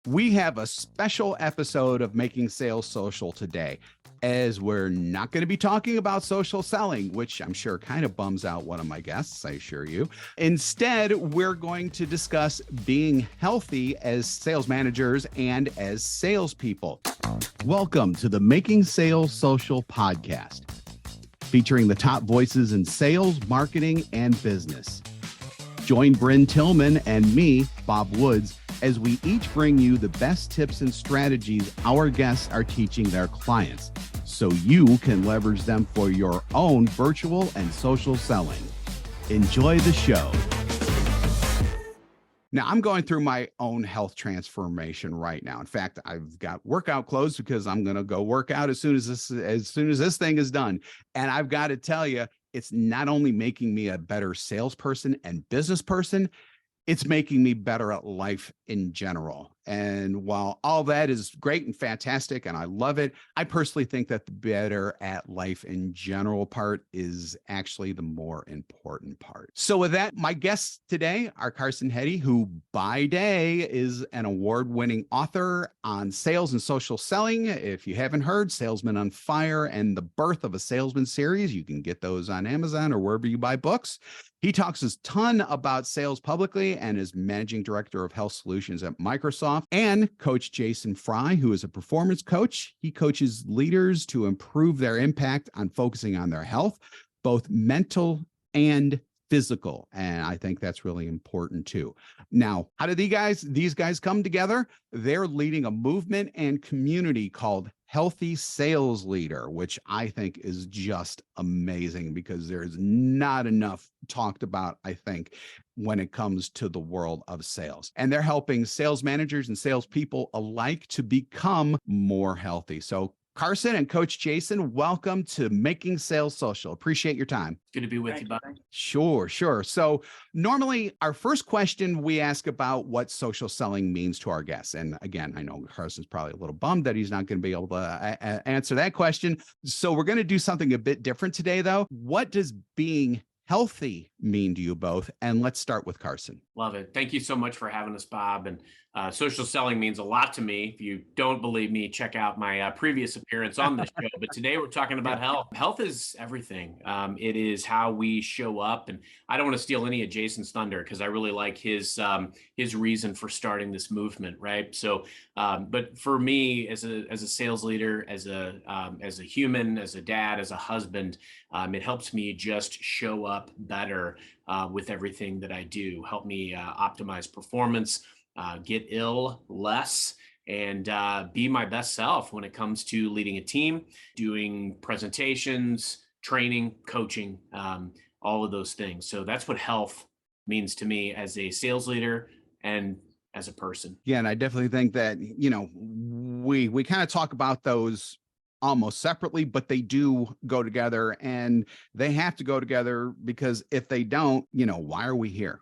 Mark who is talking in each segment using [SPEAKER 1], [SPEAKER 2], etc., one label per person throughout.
[SPEAKER 1] We have a special episode of Making Sales Social today, as we're not going to be talking about social selling, which I'm sure kind of bums out one of my guests, I assure you. Instead, we're going to discuss being healthy as sales managers and as salespeople. Welcome to the Making Sales Social podcast, featuring the top voices in sales, marketing, and business. Join Bryn Tillman and me, Bob Woods, as we each bring you the best tips and strategies our guests are teaching their clients, so you can leverage them for your own virtual and social selling. Enjoy the show. Now, I'm going through my own health transformation right now. In fact, I've got workout clothes because I'm going to go work out as soon as this thing is done. And I've got to tell you, it's not only making me a better salesperson and business person, it's making me better at life in general. And while all that is great and fantastic, and I love it, I personally think that the better at life in general part is actually the more important part. So with that, my guests today are Carson Heady, who by day is an award-winning author on sales and social selling. If you haven't heard, Salesman on Fire and The Birth of a Salesman series, you can get those on Amazon or wherever you buy books. He talks a ton about sales publicly and is managing director of health solutions at Microsoft. And Coach Jason Fry, who is a performance coach. He coaches leaders to improve their impact on focusing on their health, both mental and physical. And I think that's really important too. Now, how did these guys come together? They're leading a movement and community called Healthy Sales Leader, which I think is just amazing because there's not enough talked about, I think, when it comes to the world of sales. And they're helping sales managers and salespeople alike to become more healthy. So Carson and Coach Jason, welcome to Making Sales Social. Appreciate your time.
[SPEAKER 2] Good to be with you, Bob.
[SPEAKER 1] Sure. So normally our first question we ask about what social selling means to our guests. And again, I know Carson's probably a little bummed that he's not going to be able to answer that question. So we're going to do something a bit different today, though. What does being healthy mean to you both? And let's start with Carson.
[SPEAKER 2] Love it. Thank you so much for having us, Bob. And social selling means a lot to me. If you don't believe me, check out my previous appearance on this show. But today we're talking about health. Health is everything. It is how we show up. And I don't want to steal any of Jason's thunder because I really like his reason for starting this movement, right? So, but for me as a sales leader, as a human, as a dad, as a husband, it helps me just show up better with everything that I do. Help me optimize performance, get ill less, and be my best self when it comes to leading a team, doing presentations, training, coaching, all of those things. So that's what health means to me as a sales leader and as a person.
[SPEAKER 1] Yeah, and I definitely think that, we kind of talk about those almost separately, but they do go together, and they have to go together because if they don't, why are we here?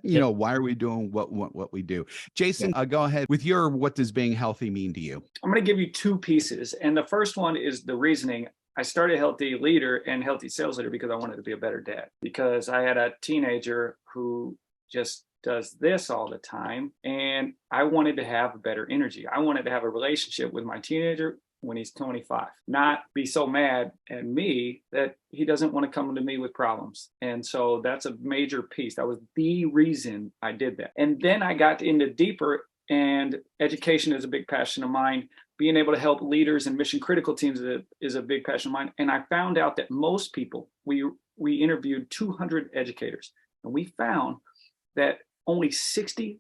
[SPEAKER 1] Why are we doing what we do? Jason, go ahead with your, what does being healthy mean to you?
[SPEAKER 3] I'm going to give you two pieces. And the first one is the reasoning. I started Healthy Leader and Healthy Sales Leader because I wanted to be a better dad, because I had a teenager who just does this all the time. And I wanted to have better energy. I wanted to have a relationship with my teenager when he's 25, not be so mad at me that he doesn't want to come to me with problems. And so that's a major piece. That was the reason I did that. And then I got into deeper, and education is a big passion of mine. Being able to help leaders and mission critical teams is a big passion of mine. And I found out that most people, we interviewed 200 educators, and we found that only 60%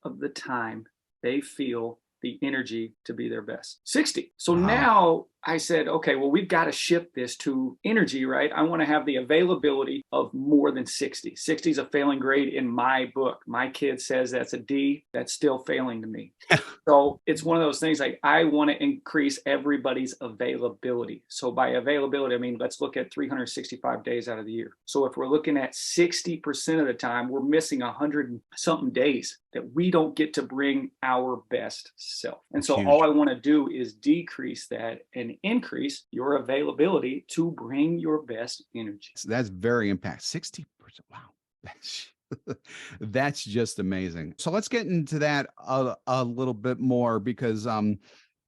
[SPEAKER 3] of the time they feel the energy to be their best. 60. So now I said, okay, well, we've got to shift this to energy, right? I want to have the availability of more than 60. 60 is a failing grade in my book. My kid says that's a D. That's still failing to me. So it's one of those things, like I want to increase everybody's availability. So by availability, I mean, let's look at 365 days out of the year. So if we're looking at 60% of the time, we're missing 100 and something days that we don't get to bring our best self. And so all I want to do is decrease that and increase your availability to bring your best energy.
[SPEAKER 1] So that's very impactful. 60%. Wow. That's just amazing. So let's get into that a little bit more because I'm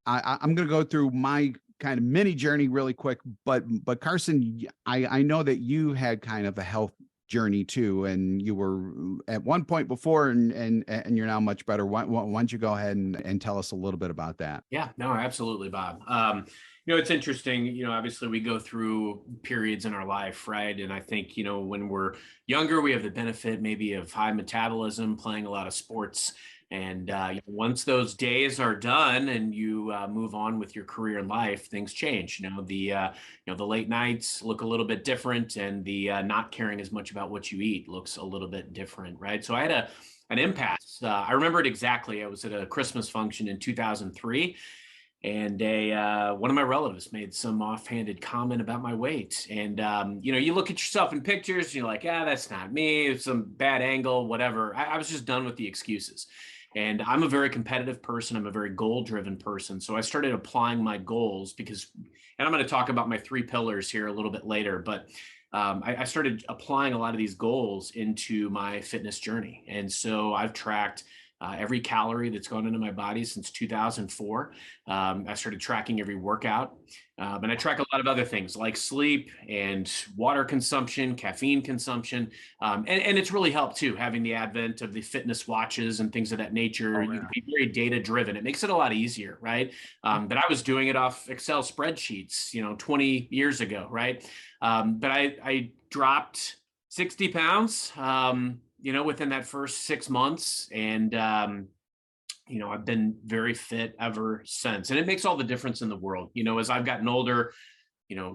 [SPEAKER 1] going to go through my kind of mini journey really quick. But Carson, I know that you had kind of a health journey too, and you were at one point before, and you're now much better. Why don't you go ahead and tell us a little bit about that?
[SPEAKER 2] Yeah, no, absolutely, Bob. It's interesting, obviously we go through periods in our life, right? And I think, when we're younger, we have the benefit maybe of high metabolism, playing a lot of sports. And once those days are done and you move on with your career and life, things change. The late nights look a little bit different, and the not caring as much about what you eat looks a little bit different, right? So I had an impasse. I remember it exactly. I was at a Christmas function in 2003, and one of my relatives made some offhanded comment about my weight. And you look at yourself in pictures, and you're like, that's not me. It's some bad angle, whatever. I was just done with the excuses. And I'm a very competitive person. I'm a very goal-driven person. So I started applying my goals because, and I'm going to talk about my 3 pillars here a little bit later, but I started applying a lot of these goals into my fitness journey. And so I've tracked every calorie that's gone into my body since 2004. I started tracking every workout. And I track a lot of other things like sleep and water consumption, caffeine consumption. And it's really helped too, having the advent of the fitness watches and things of that nature.
[SPEAKER 1] Oh,
[SPEAKER 2] You
[SPEAKER 1] yeah.
[SPEAKER 2] can be very data driven. It makes it a lot easier, right? But I was doing it off Excel spreadsheets, 20 years ago, right? But I dropped 60 pounds, within that first 6 months. And, I've been very fit ever since. And it makes all the difference in the world. As I've gotten older,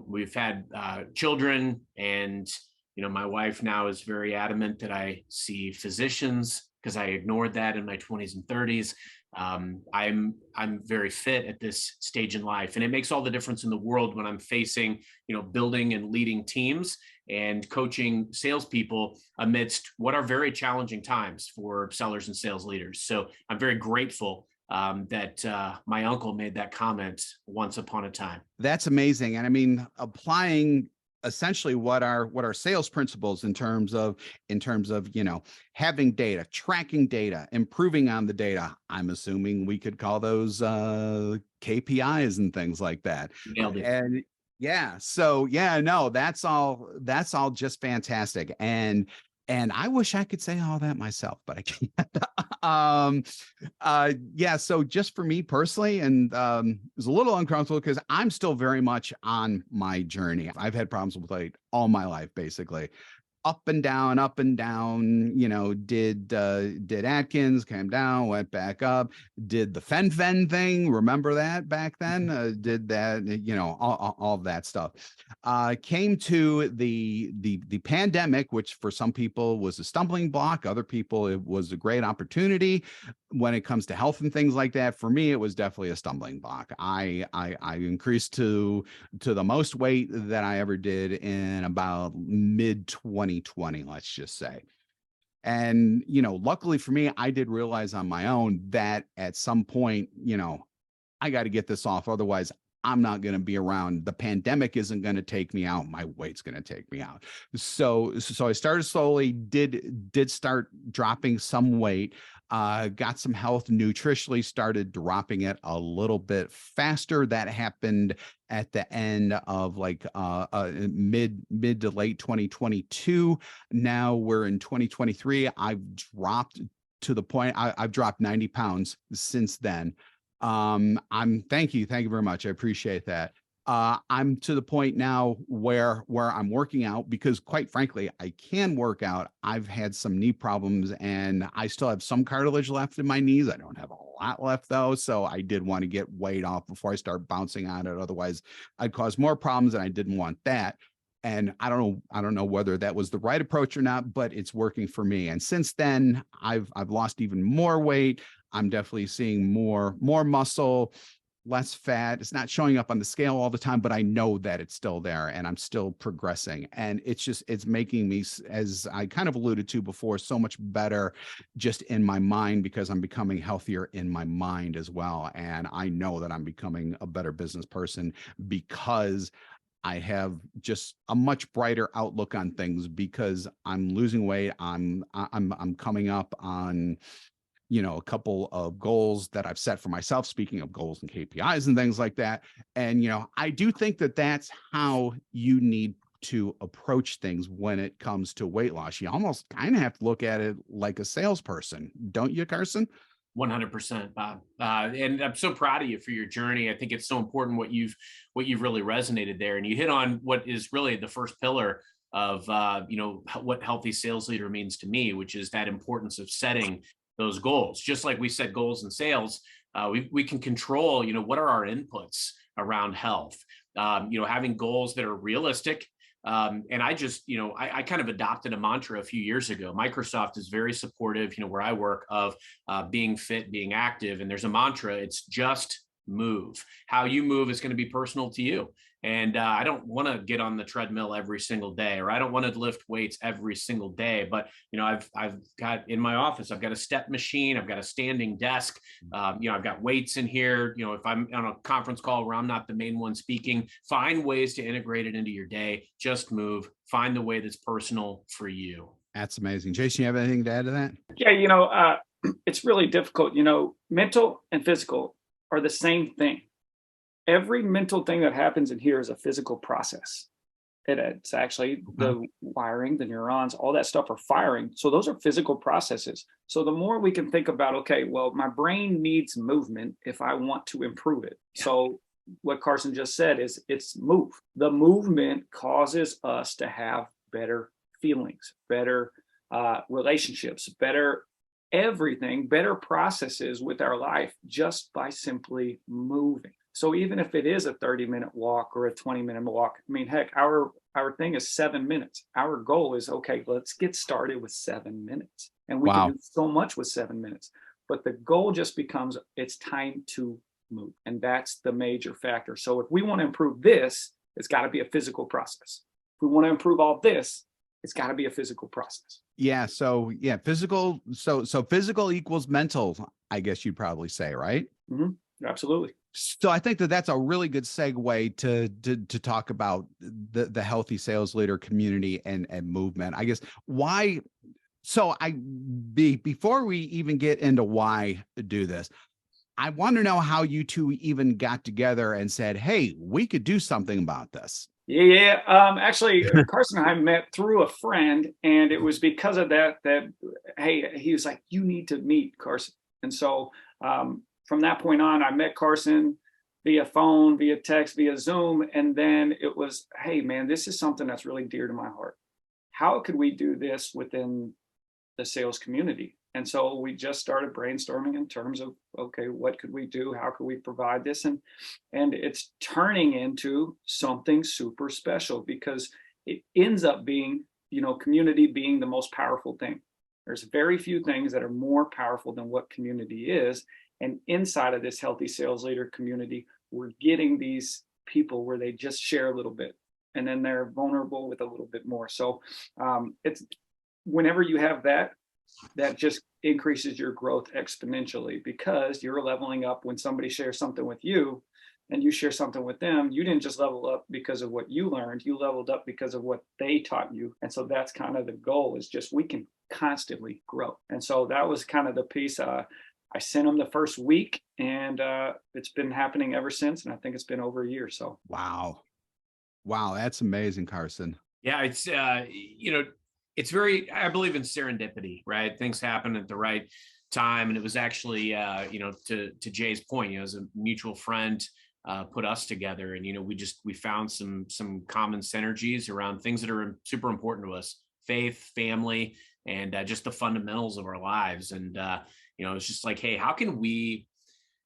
[SPEAKER 2] we've had children, and, my wife now is very adamant that I see physicians because I ignored that in my 20s and 30s. I'm very fit at this stage in life, and it makes all the difference in the world when I'm facing, building and leading teams and coaching salespeople amidst what are very challenging times for sellers and sales leaders. So I'm very grateful that my uncle made that comment once upon a time.
[SPEAKER 1] That's amazing. And I mean, applying essentially what our sales principles in terms of having data, tracking data, improving on the data. I'm assuming we could call those KPIs and things like that.
[SPEAKER 2] Nailed it.
[SPEAKER 1] And yeah, so yeah, no, that's all just fantastic. And I wish I could say all that myself, but I can't. um yeah, so just for me personally, and it was a little uncomfortable because I'm still very much on my journey. I've had problems with weight all my life, basically. Up and down, did Atkins, came down, went back up, did the fen thing. Remember that back then? Did that, all of that stuff. Came to the pandemic, which for some people was a stumbling block. Other people, it was a great opportunity when it comes to health and things like that. For me, it was definitely a stumbling block. I increased to the most weight that I ever did in about mid 2020, let's just say. And, luckily for me, I did realize on my own that at some point, I got to get this off. Otherwise, I'm not going to be around. The pandemic isn't going to take me out. My weight's going to take me out. So I started slowly, did start dropping some weight, got some health nutritionally, started dropping it a little bit faster. That happened at the end of like mid to late 2022. Now we're in 2023. I've dropped to the point I've dropped 90 pounds since then. Thank you very much. I appreciate that. I'm to the point now where I'm working out because, quite frankly, I can work out. I've had some knee problems and I still have some cartilage left in my knees. I don't have a lot left though, so I did want to get weight off before I start bouncing on it. Otherwise, I'd cause more problems, and I didn't want that. And I don't know whether that was the right approach or not, but it's working for me. And since then, I've lost even more weight. I'm definitely seeing more muscle, less fat. It's not showing up on the scale all the time, but I know that it's still there and I'm still progressing. And it's making me, as I kind of alluded to before, so much better just in my mind because I'm becoming healthier in my mind as well. And I know that I'm becoming a better business person because I have just a much brighter outlook on things because I'm losing weight. I'm coming up on, a couple of goals that I've set for myself, speaking of goals and KPIs and things like that. And, I do think that that's how you need to approach things when it comes to weight loss. You almost kind of have to look at it like a salesperson, don't you, Carson?
[SPEAKER 2] 100%, Bob. And I'm so proud of you for your journey. I think it's so important what you've really resonated there, and you hit on what is really the first pillar of what healthy sales leader means to me, which is that importance of setting those goals. Just like we set goals in sales, we can control. What are our inputs around health? Having goals that are realistic. And I just, I kind of adopted a mantra a few years ago. Microsoft is very supportive, where I work, of being fit, being active. And there's a mantra, it's just move. How you move is going to be personal to you. And I don't want to get on the treadmill every single day, or I don't want to lift weights every single day. But I've got in my office, I've got a step machine, I've got a standing desk, I've got weights in here. If I'm on a conference call where I'm not the main one speaking, find ways to integrate it into your day. Just move. Find the way that's personal for you.
[SPEAKER 1] That's amazing. Jason, you have anything to add to that?
[SPEAKER 3] Yeah, it's really difficult. Mental and physical are the same thing. Every mental thing that happens in here is a physical process. It's actually the wiring, the neurons, all that stuff are firing. So those are physical processes. So the more we can think about, okay, well, my brain needs movement if I want to improve it. Yeah. So what Carson just said is it's move. The movement causes us to have better feelings, better relationships, better everything, better processes with our life just by simply moving. So even if it is a 30-minute walk or a 20-minute walk, I mean, heck, our thing is 7 minutes. Our goal is, okay, let's get started with 7 minutes. And we can do so much with 7 minutes. But the goal just becomes, it's time to move. And that's the major factor. So if we want to improve this, it's got to be a physical process. If we want to improve all this, it's got to be a physical process.
[SPEAKER 1] Yeah. So yeah, physical. So physical equals mental, I guess you'd probably say, right?
[SPEAKER 3] Mm-hmm. Absolutely.
[SPEAKER 1] So I think that that's a really good segue to talk about the healthy sales leader community and movement. I guess why. So before we even get into why do this, I want to know how you two even got together and said, "Hey, we could do something about this."
[SPEAKER 3] Yeah. Actually, Carson and I met through a friend, and it was because of that, hey, he was like, "You need to meet Carson." And so from that point on, I met Carson via phone, via text, via Zoom. And then it was, hey, man, this is something that's really dear to my heart. How could we do this within the sales community? And so we just started brainstorming in terms of, okay, what could we do? How could we provide this? And it's turning into something super special because it ends up being, community being the most powerful thing. There's very few things that are more powerful than what community is. And inside of this healthy sales leader community, we're getting these people where they just share a little bit and then they're vulnerable with a little bit more. So it's whenever you have that just increases your growth exponentially because you're leveling up when somebody shares something with you and you share something with them. You didn't just level up because of what you learned, you leveled up because of what they taught you. And so that's kind of the goal, is just we can constantly grow. And so that was kind of the piece. I sent them the first week and it's been happening ever since. And I think it's been over a year. So.
[SPEAKER 1] Wow. That's amazing, Carson.
[SPEAKER 2] Yeah. It's, it's very, I believe in serendipity, right? Things happen at the right time. And it was actually, to Jay's point, as a mutual friend put us together, and, we found some common synergies around things that are super important to us: faith, family, and just the fundamentals of our lives. And, it's just like, hey, how can we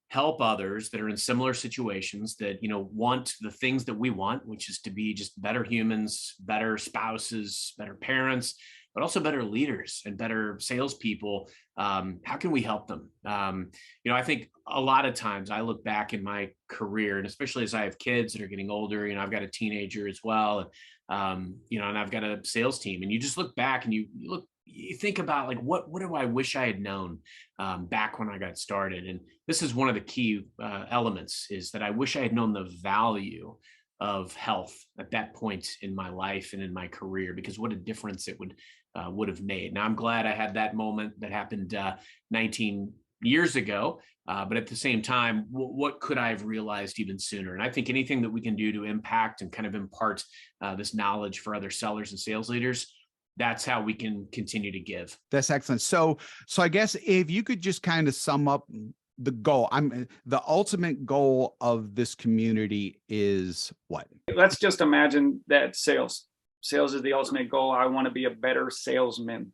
[SPEAKER 2] help others that are in similar situations that, want the things that we want, which is to be just better humans, better spouses, better parents, but also better leaders and better salespeople. How can we help them? I think a lot of times I look back in my career, and especially as I have kids that are getting older, I've got a teenager as well. And I've got a sales team, and you just look back and you think about, like, what do I wish I had known back when I got started? And this is one of the key elements, is that I wish I had known the value of health at that point in my life and in my career, because what a difference it would have made. Now I'm glad I had that moment that happened 19 years ago. But at the same time, what could I have realized even sooner? And I think anything that we can do to impact and kind of impart this knowledge for other sellers and sales leaders, that's how we can continue to give.
[SPEAKER 1] That's excellent. So I guess if you could just kind of sum up the goal, the ultimate goal of this community is what?
[SPEAKER 3] Let's just imagine that sales is the ultimate goal. I want to be a better salesman.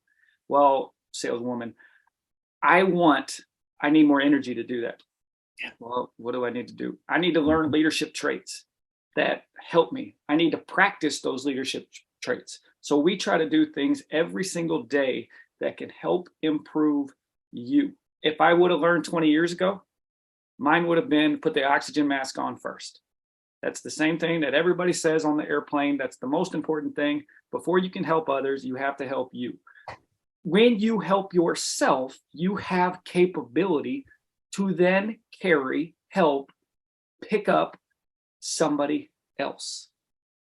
[SPEAKER 3] Well, saleswoman, I need more energy to do that.
[SPEAKER 2] Yeah.
[SPEAKER 3] Well, what do I need to do? I need to learn leadership traits that help me. I need to practice those leadership traits. So we try to do things every single day that can help improve you. If I would have learned 20 years ago, mine would have been put the oxygen mask on first. That's the same thing that everybody says on the airplane. That's the most important thing. Before you can help others, you have to help you. When you help yourself, you have capability to then help, pick up somebody else.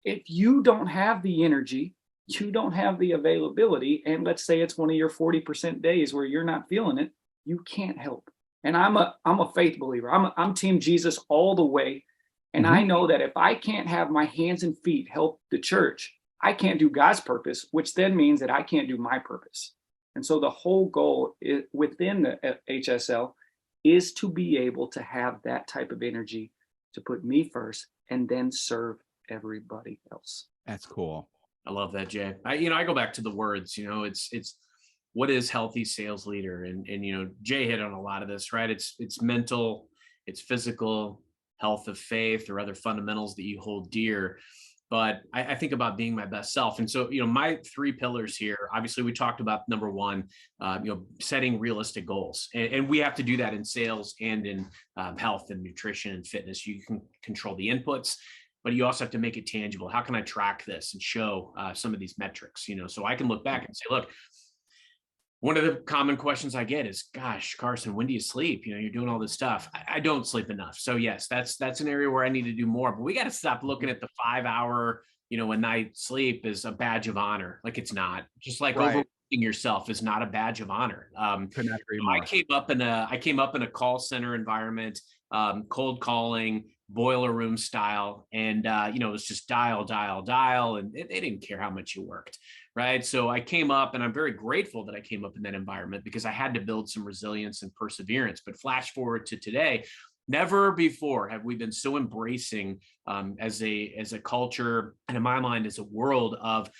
[SPEAKER 3] If you don't have the energy, you don't have the availability, and let's say it's one of your 40% days where you're not feeling it, you can't help. And I'm a faith believer. I'm team Jesus all the way. And I know that if I can't have my hands and feet help the church, I can't do God's purpose, which then means that I can't do my purpose. And so the whole goal within the HSL is to be able to have that type of energy to put me first and then serve everybody else.
[SPEAKER 1] That's cool.
[SPEAKER 2] I love that, Jay. I go back to the words, it's what is healthy sales leader? And Jay hit on a lot of this, right? It's mental, it's physical, health of faith, or other fundamentals that you hold dear. But I think about being my best self. And so, my 3 pillars here, obviously we talked about number 1, setting realistic goals. And we have to do that in sales and in health and nutrition and fitness. You can control the inputs, but you also have to make it tangible. How can I track this and show some of these metrics, so I can look back and say, look, one of the common questions I get is, gosh, Carson, when do you sleep? You're doing all this stuff. I don't sleep enough. So yes, that's an area where I need to do more, but we got to stop looking at the 5-hour, a night sleep as a badge of honor. Like it's not. Just like overworking yourself is not a badge of honor.
[SPEAKER 1] Couldn't agree more.
[SPEAKER 2] I came up in a call center environment, cold calling, boiler room style. And, it was just dial. And they didn't care how much you worked. Right. So I came up, and I'm very grateful that I came up in that environment because I had to build some resilience and perseverance. But flash forward to today, never before have we been so embracing as a culture, and in my mind, as a world of,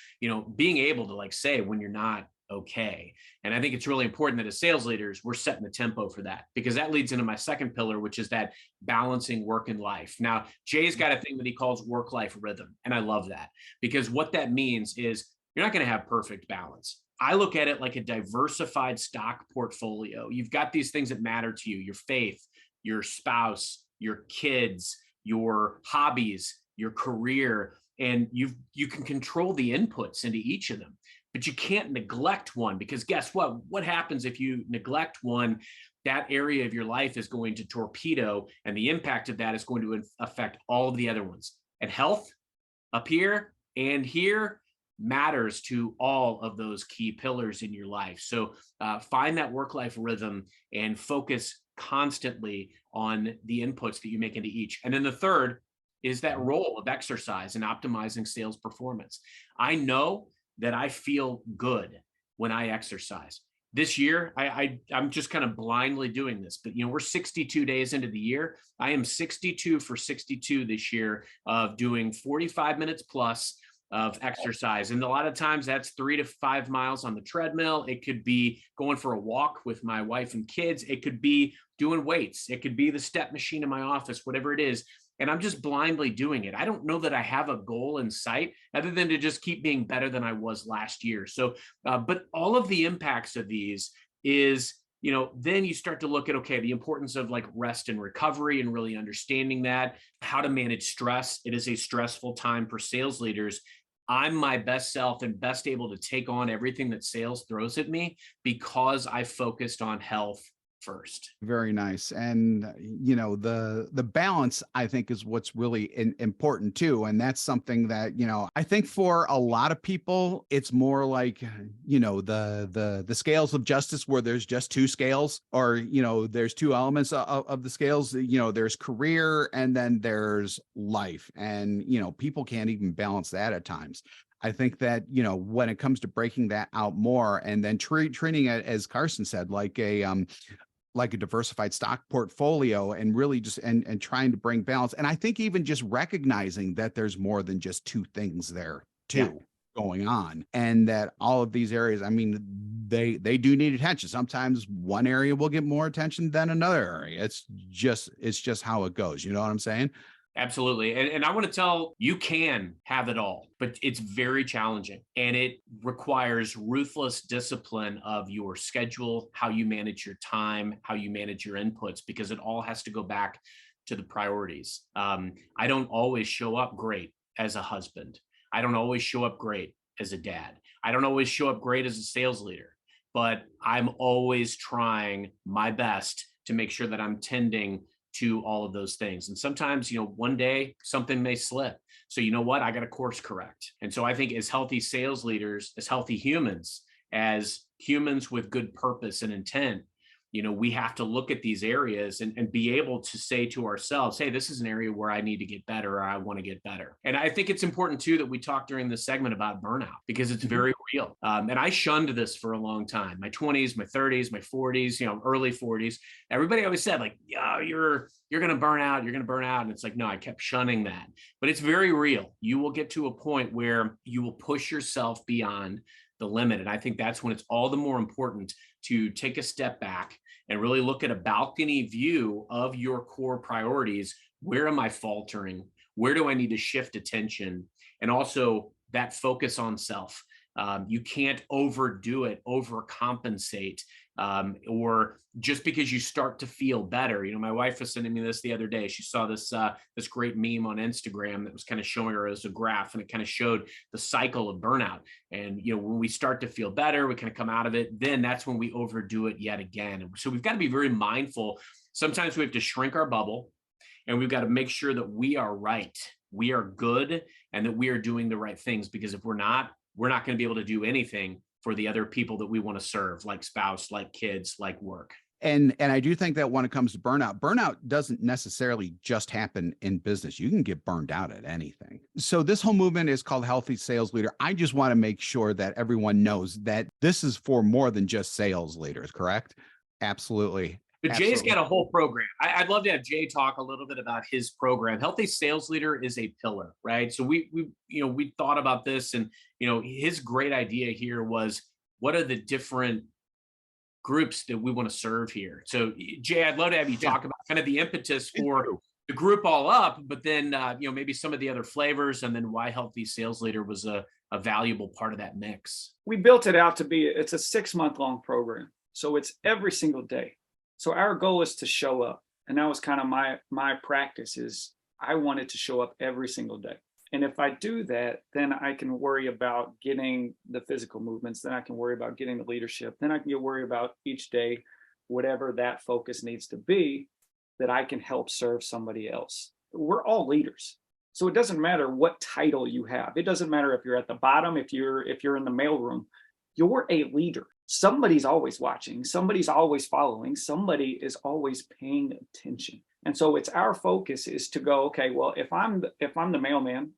[SPEAKER 2] being able to say when you're not okay. And I think it's really important that as sales leaders, we're setting the tempo for that, because that leads into my second pillar, which is that balancing work and life. Now, Jay's got a thing that he calls work-life rhythm. And I love that, because what that means is you're not going to have perfect balance. I look at it like a diversified stock portfolio. You've got these things that matter to you: your faith, your spouse, your kids, your hobbies, your career, and you can control the inputs into each of them. But you can't neglect one, because guess what? What happens if you neglect one? That area of your life is going to torpedo, and the impact of that is going to affect all of the other ones. And health up here and here matters to all of those key pillars in your life. So find that work-life rhythm and focus constantly on the inputs that you make into each. And then the third is that role of exercise and optimizing sales performance. I know that I feel good when I exercise. This year, I'm just kind of blindly doing this, but we're 62 days into the year. I am 62 for 62 this year of doing 45 minutes plus of exercise. And a lot of times that's 3 to 5 miles on the treadmill. It could be going for a walk with my wife and kids. It could be doing weights. It could be the step machine in my office, whatever it is. And I'm just blindly doing it. I don't know that I have a goal in sight other than to just keep being better than I was last year. So, but all of the impacts of these is, then you start to look at, okay, the importance of rest and recovery and really understanding that, how to manage stress. It is a stressful time for sales leaders. I'm my best self and best able to take on everything that sales throws at me because I focused on health first.
[SPEAKER 1] Very nice. And the balance, I think, is what's really important too. And that's something that, I think for a lot of people, it's more like, the scales of justice, where there's just two scales, or, there's two elements of the scales. There's career and then there's life. And, people can't even balance that at times. I think that, when it comes to breaking that out more, and then treating it, as Carson said, like a diversified stock portfolio, and really just and trying to bring balance. And I think even just recognizing that there's more than just two things there too going on, and that all of these areas, I mean, they do need attention. Sometimes one area will get more attention than another area. It's just how it goes. You know what I'm saying?
[SPEAKER 2] Absolutely. And I want to tell you, can have it all, but it's very challenging, and it requires ruthless discipline of your schedule, how you manage your time, how you manage your inputs, because it all has to go back to the priorities. I don't always show up great as a husband. I don't always show up great as a dad. I don't always show up great as a sales leader, but I'm always trying my best to make sure that I'm tending to all of those things. And sometimes, one day something may slip. So you know what? I got to course correct. And so I think, as healthy sales leaders, as healthy humans, as humans with good purpose and intent, we have to look at these areas and be able to say to ourselves, hey, this is an area where I need to get better, or I want to get better. And I think it's important too that we talk during this segment about burnout, because it's very real. And I shunned this for a long time, my 20s, my 30s, my 40s, early 40s. Everybody always said, like, yeah, you're going to burn out. You're going to burn out. And it's like, no, I kept shunning that. But it's very real. You will get to a point where you will push yourself beyond the limit. And I think that's when it's all the more important to take a step back and really look at a balcony view of your core priorities. Where am I faltering? Where do I need to shift attention? And also that focus on self. You can't overdo it, overcompensate, or just because you start to feel better. My wife was sending me this the other day. She saw this great meme on Instagram that was kind of showing her as a graph, and it kind of showed the cycle of burnout. And when we start to feel better, we kind of come out of it. Then that's when we overdo it yet again. And so we've got to be very mindful. Sometimes we have to shrink our bubble, and we've got to make sure that we are right, we are good, and that we are doing the right things. Because if we're not going to be able to do anything for the other people that we want to serve, like spouse, like kids, like work.
[SPEAKER 1] And I do think that when it comes to burnout doesn't necessarily just happen in business. You can get burned out at anything. So this whole movement is called Healthy Sales Leader. I just want to make sure that everyone knows that this is for more than just sales leaders, correct? Absolutely.
[SPEAKER 2] But Jay's got a whole program. I'd love to have Jay talk a little bit about his program. Healthy Sales Leader is a pillar, right? So we thought about this, and his great idea here was, what are the different groups that we want to serve here? So Jay, I'd love to have you talk about kind of the impetus for the group all up, but then maybe some of the other flavors, and then why Healthy Sales Leader was a valuable part of that mix.
[SPEAKER 3] We built it out to be, it's a 6-month-long program. So it's every single day. So our goal is to show up. And that was kind of my practice, is I wanted to show up every single day. And if I do that, then I can worry about getting the physical movements. Then I can worry about getting the leadership. Then I can worry about each day, whatever that focus needs to be, that I can help serve somebody else. We're all leaders. So it doesn't matter what title you have. It doesn't matter if you're at the bottom, if you're in the mailroom, you're a leader. Somebody's always watching, somebody's always following, somebody is always paying attention. And so it's our focus is to go, okay, well, if I'm the mailman,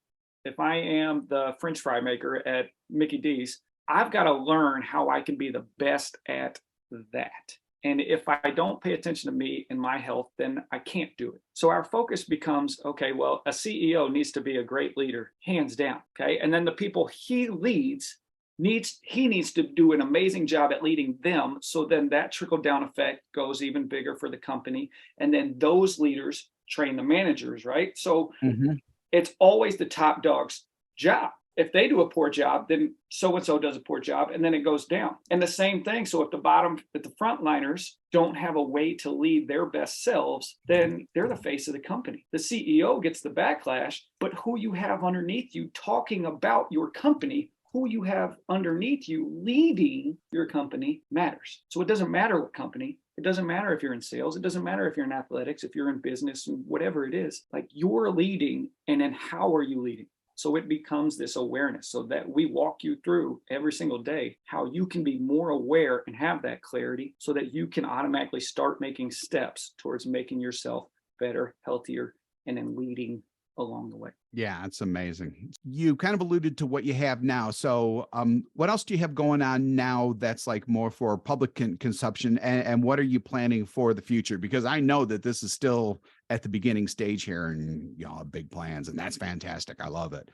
[SPEAKER 3] if I am the French fry maker at Mickey D's, I've got to learn how I can be the best at that. And if I don't pay attention to me and my health, then I can't do it. So our focus becomes, okay, well, a CEO needs to be a great leader, hands down. Okay. And then the people he leads, he needs to do an amazing job at leading them. So then that trickle down effect goes even bigger for the company. And then those leaders train the managers, right? So it's always the top dog's job. If they do a poor job, then so-and-so does a poor job, and then it goes down. And the same thing. So if the frontliners don't have a way to lead their best selves, then they're the face of the company. The CEO gets the backlash, but who you have underneath you talking about your company, who you have underneath you leading your company matters. So it doesn't matter what company, It doesn't matter if you're in sales. It doesn't matter if you're in athletics, if you're in business, whatever it is. Like, you're leading, and then how are you leading? So it becomes this awareness, so that we walk you through every single day how you can be more aware and have that clarity, so that you can automatically start making steps towards making yourself better, healthier, and then leading along the way.
[SPEAKER 1] Yeah, it's amazing. You kind of alluded to what you have now. So what else do you have going on now that's like more for public consumption? And what are you planning for the future? Because I know that this is still at the beginning stage here, and you know, big plans, and that's fantastic. I love it.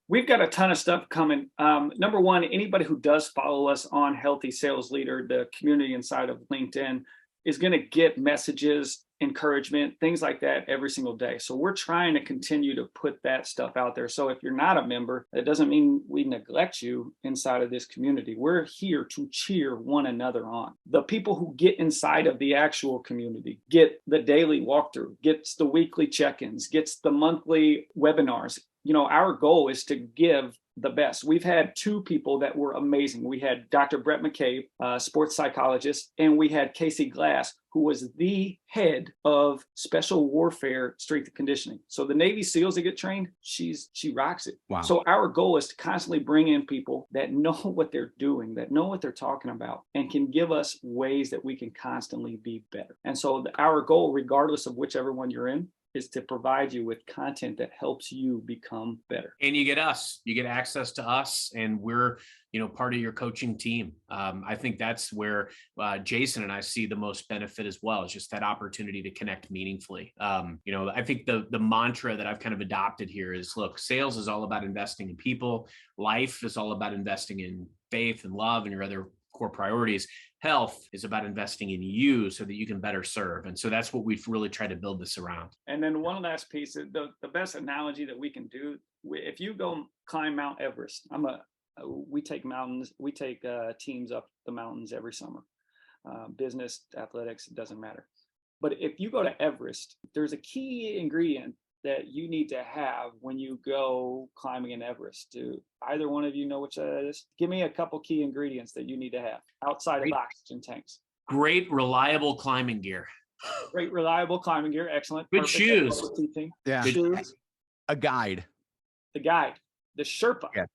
[SPEAKER 3] We've got a ton of stuff coming. Number one, anybody who does follow us on Healthy Sales Leader, the community inside of LinkedIn, is going to get messages, encouragement, things like that every single day. So we're trying to continue to put that stuff out there. So if you're not a member, that doesn't mean we neglect you inside of this community. We're here to cheer one another on. The people who get inside of the actual community get the daily walkthrough, gets the weekly check-ins, gets the monthly webinars. You know, our goal is to give the best. We've had two people that were amazing. We had Dr. Brett McCabe, sports psychologist, and we had Casey Glass, who was the head of special warfare strength and conditioning. So the Navy SEALs that get trained, she rocks it.
[SPEAKER 1] Wow.
[SPEAKER 3] So our goal is to constantly bring in people that know what they're doing, that know what they're talking about, and can give us ways that we can constantly be better. And so our goal, regardless of whichever one you're in, is to provide you with content that helps you become better.
[SPEAKER 2] And you get us, you get access to us, and we're, you know, part of your coaching team. I think that's where Jason and I see the most benefit as well, is just that opportunity to connect meaningfully. You know, I think the mantra that I've kind of adopted here is, look, sales is all about investing in people. Life is all about investing in faith and love and your other core priorities. Health is about investing in you so that you can better serve. And so that's what we've really tried to build this around.
[SPEAKER 3] And then one last piece, the best analogy that we can do, if you go climb Mount Everest, we take teams up the mountains every summer, business, athletics, it doesn't matter. But if you go to Everest, there's a key ingredient that you need to have when you go climbing in Everest. Do either one of you know which that is? Give me a couple key ingredients that you need to have outside of oxygen tanks.
[SPEAKER 2] Great, reliable climbing gear.
[SPEAKER 3] Great, reliable climbing gear. Excellent.
[SPEAKER 2] Good
[SPEAKER 3] Perfect.
[SPEAKER 2] shoes.
[SPEAKER 1] Yeah.
[SPEAKER 3] Shoes.
[SPEAKER 1] A guide.
[SPEAKER 3] The guide. The Sherpa.
[SPEAKER 1] Yeah.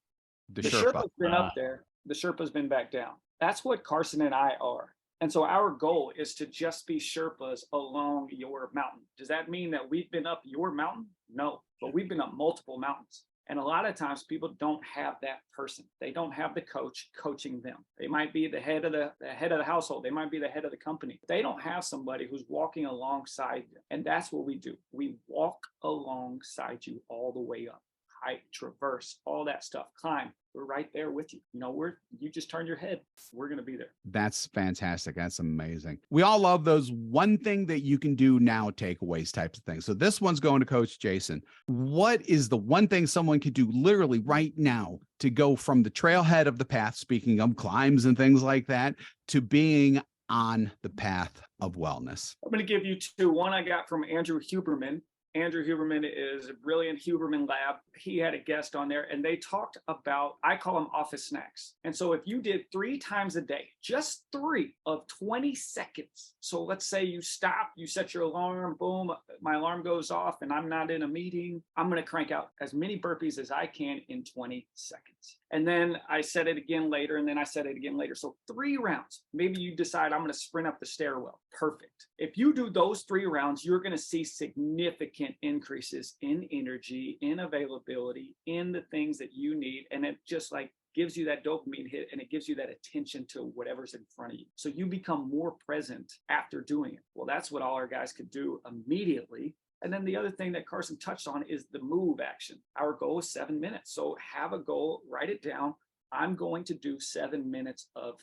[SPEAKER 3] The Sherpa's been up there. The Sherpa's been back down. That's what Carson and I are. And so our goal is to just be Sherpas along your mountain. Does that mean that we've been up your mountain? No, but we've been up multiple mountains. And a lot of times people don't have that person. They don't have the coach coaching them. They might be the head of the household. They might be the head of the company. They don't have somebody who's walking alongside them. And that's what we do. We walk alongside you all the way up. Hike, traverse, all that stuff, climb. We're right there with you. You know, you just turn your head. We're going to be there.
[SPEAKER 1] That's fantastic. That's amazing. We all love those one thing that you can do now takeaways types of things. So this one's going to Coach Jason. What is the one thing someone could do literally right now to go from the trailhead of the path, speaking of climbs and things like that, to being on the path of wellness?
[SPEAKER 3] I'm going to give you two. One I got from Andrew Huberman. Andrew Huberman is a brilliant Huberman Lab. He had a guest on there and they talked about, I call them office snacks. And so if you did 3 times a day, just 3 of 20 seconds. So let's say you stop, you set your alarm, boom, my alarm goes off and I'm not in a meeting. I'm going to crank out as many burpees as I can in 20 seconds. And then I said it again later, and then I said it again later. So 3 rounds. Maybe you decide I'm going to sprint up the stairwell. Perfect. If you do those 3 rounds, you're going to see significant increases in energy, in availability, in the things that you need. And it just like gives you that dopamine hit, and it gives you that attention to whatever's in front of you. So you become more present after doing it. Well, that's what all our guys could do immediately. And then the other thing that Carson touched on is the move action. Our goal is 7 minutes. So have a goal, write it down. I'm going to do 7 minutes of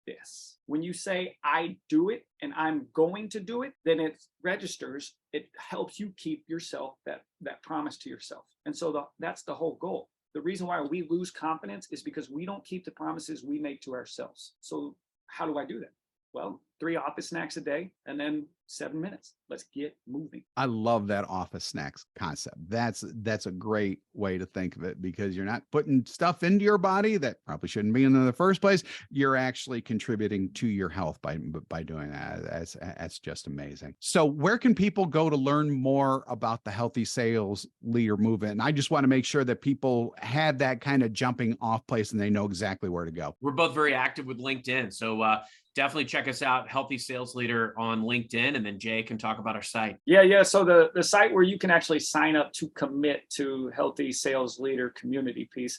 [SPEAKER 3] this. When you say I do it and I'm going to do it, then it registers. It helps you keep yourself that promise to yourself. And so that's the whole goal. The reason why we lose confidence is because we don't keep the promises we make to ourselves. So how do I do that? Well, 3 office snacks a day, and then 7 minutes. Let's get moving.
[SPEAKER 1] I love that office snacks concept. That's a great way to think of it, because you're not putting stuff into your body that probably shouldn't be in the first place. You're actually contributing to your health by doing that. That's just amazing. So where can people go to learn more about the Healthy Sales Leader movement? And I just want to make sure that people have that kind of jumping off place and they know exactly where to go.
[SPEAKER 2] We're both very active with LinkedIn. So definitely check us out, Healthy Sales Leader on LinkedIn, and then Jay can talk about our site.
[SPEAKER 3] Yeah. So the site where you can actually sign up to commit to Healthy Sales Leader community piece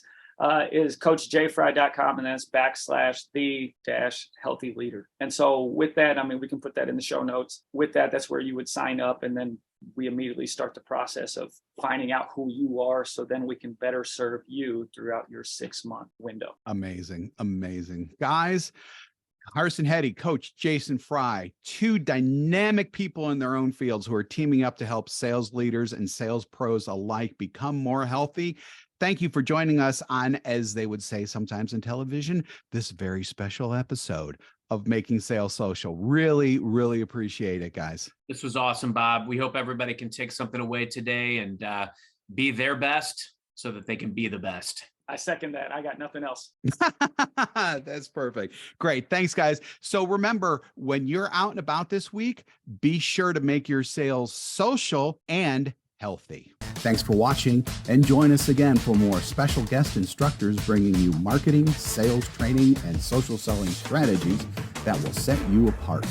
[SPEAKER 3] is coachjfry.com, and that's /the-healthy leader. And so with that, I mean, we can put that in the show notes. With that, that's where you would sign up, and then we immediately start the process of finding out who you are, so then we can better serve you throughout your 6-month window.
[SPEAKER 1] Amazing. Guys, Carson Heady, Coach Jason Fry, 2 dynamic people in their own fields who are teaming up to help sales leaders and sales pros alike become more healthy. Thank you for joining us on, as they would say sometimes in television, this very special episode of Making Sales Social. Really, really appreciate it, guys.
[SPEAKER 2] This was awesome, Bob. We hope everybody can take something away today and be their best so that they can be the best.
[SPEAKER 3] I second that. I got nothing else.
[SPEAKER 1] That's perfect. Great. Thanks, guys. So remember, when you're out and about this week, be sure to make your sales social and healthy. Thanks for watching, and join us again for more special guest instructors bringing you marketing, sales training, and social selling strategies that will set you apart.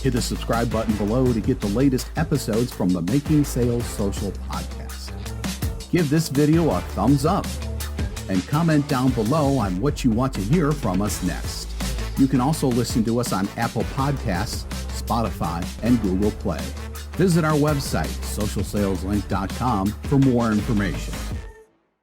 [SPEAKER 1] Hit the subscribe button below to get the latest episodes from the Making Sales Social podcast. Give this video a thumbs up and comment down below on what you want to hear from us next. You can also listen to us on Apple Podcasts, Spotify, and Google Play. Visit our website, socialsaleslink.com, for more information.